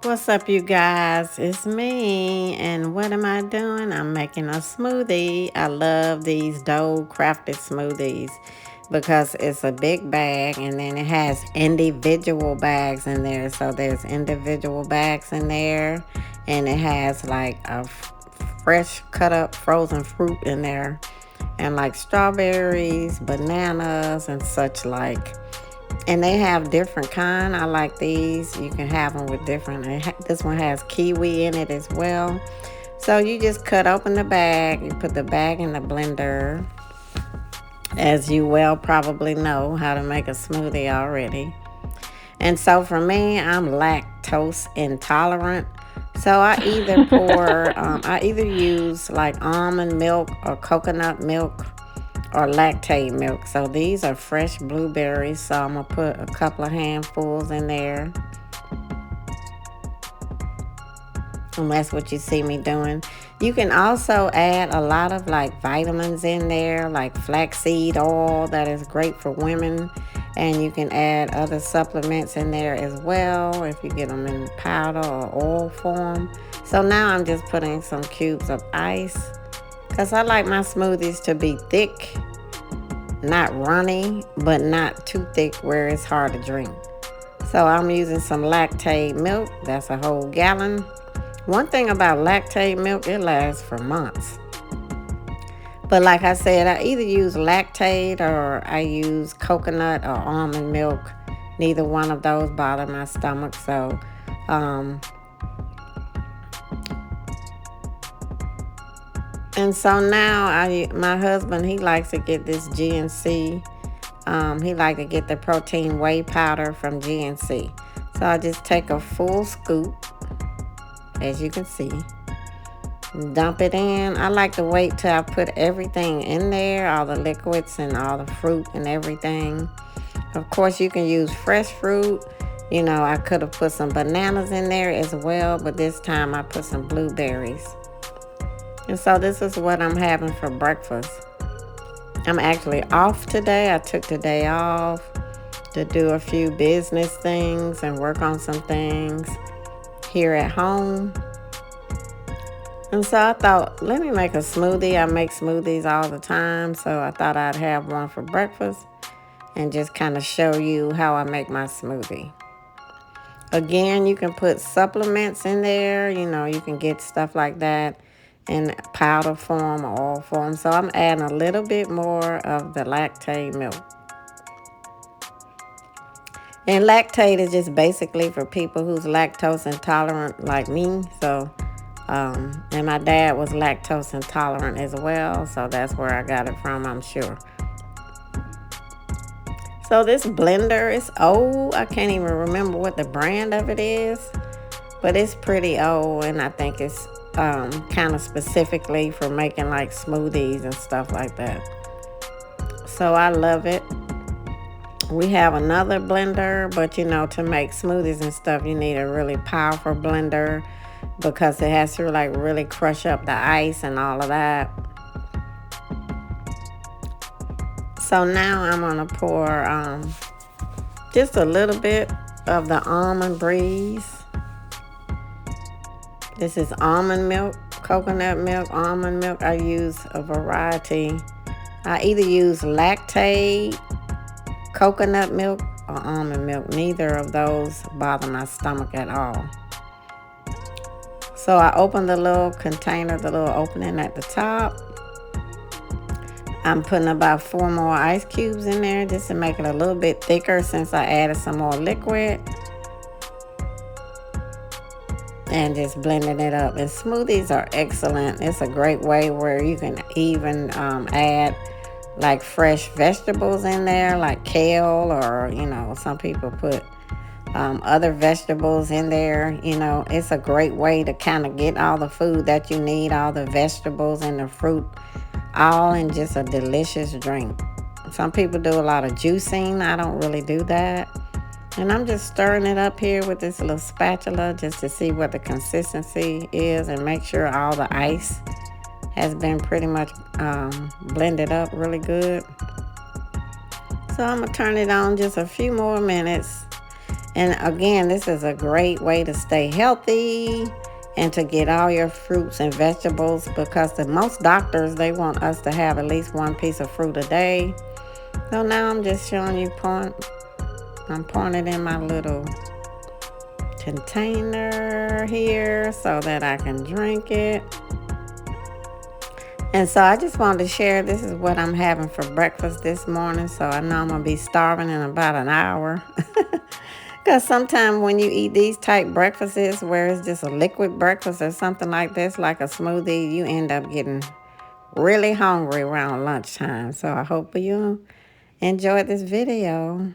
What's up, you guys? It's me. And what am I doing? I'm making a smoothie. I love these dough crafted smoothies because it's a big bag and then it has individual bags in there. So there's individual bags in there and it has like a fresh cut up frozen fruit in there and like strawberries, bananas, and such like. And they have different kind. I like these. You can have them with different. This one has kiwi in it as well. So you just cut open the bag. You put the bag in the blender. As you well probably know how to make a smoothie already. And so for me, I'm lactose intolerant. So I either use like almond milk or coconut milk or lactate milk. So these are fresh blueberries. So I'm going to put a couple of handfuls in there. And that's what you see me doing. You can also add a lot of like vitamins in there, like flaxseed oil that is great for women. And you can add other supplements in there as well if you get them in powder or oil form. So now I'm just putting some cubes of ice because I like my smoothies to be thick, not runny, but not too thick where it's hard to drink. So I'm using some lactate milk. That's a whole gallon. One thing about lactate milk, it lasts for months. But like I said, I either use lactate or I use coconut or almond milk. Neither one of those bother my stomach. So, and so now my husband, he likes to get this GNC. He like to get the protein whey powder from GNC. So I just take a full scoop, as you can see. Dump it in. I like to wait till I put everything in there, all the liquids and all the fruit and everything. Of course, you can use fresh fruit. You know, I could have put some bananas in there as well, but this time I put some blueberries. And so this is what I'm having for breakfast. I'm actually off today. I took the day off to do a few business things and work on some things here at home. And so I thought, let me make a smoothie. I make smoothies all the time, so I thought I'd have one for breakfast and just kind of show you how I make my smoothie. Again, you can put supplements in there. You know, you can get stuff like that in powder form or oil form. So I'm adding a little bit more of the lactate milk. And lactate is just basically for people who's lactose intolerant like me. So and my dad was lactose intolerant as well, so that's where I got it from, I'm sure. So this blender is old. I can't even remember what the brand of it is, but it's pretty old, and I think it's kind of specifically for making like smoothies and stuff like that. So I love it. We have another blender, but you know, to make smoothies and stuff, you need a really powerful blender because it has to like really crush up the ice and all of that. So now I'm gonna pour just a little bit of the almond breeze. This is almond milk, coconut milk, almond milk. I use a variety. I either use lactate, coconut milk, or almond milk. Neither of those bother my stomach at all. So I open the little container, the little opening at the top. I'm putting about 4 more ice cubes in there just to make it a little bit thicker since I added some more liquid. And just blending it up. And smoothies are excellent. It's a great way where you can even add like fresh vegetables in there, like kale, or you know, some people put other vegetables in there. You know, it's a great way to kind of get all the food that you need, all the vegetables and the fruit, all in just a delicious drink. Some people do a lot of juicing. I don't really do that. And I'm just stirring it up here with this little spatula just to see what the consistency is and make sure all the ice has been pretty much blended up really good. So I'm going to turn it on just a few more minutes. And again, this is a great way to stay healthy and to get all your fruits and vegetables, because the most doctors, they want us to have at least one piece of fruit a day. So now I'm just showing you I'm pouring it in my little container here so that I can drink it. And so I just wanted to share, this is what I'm having for breakfast this morning. So I know I'm going to be starving in about an hour. Because sometimes when you eat these type breakfasts where it's just a liquid breakfast or something like this, like a smoothie, you end up getting really hungry around lunchtime. So I hope you enjoyed this video.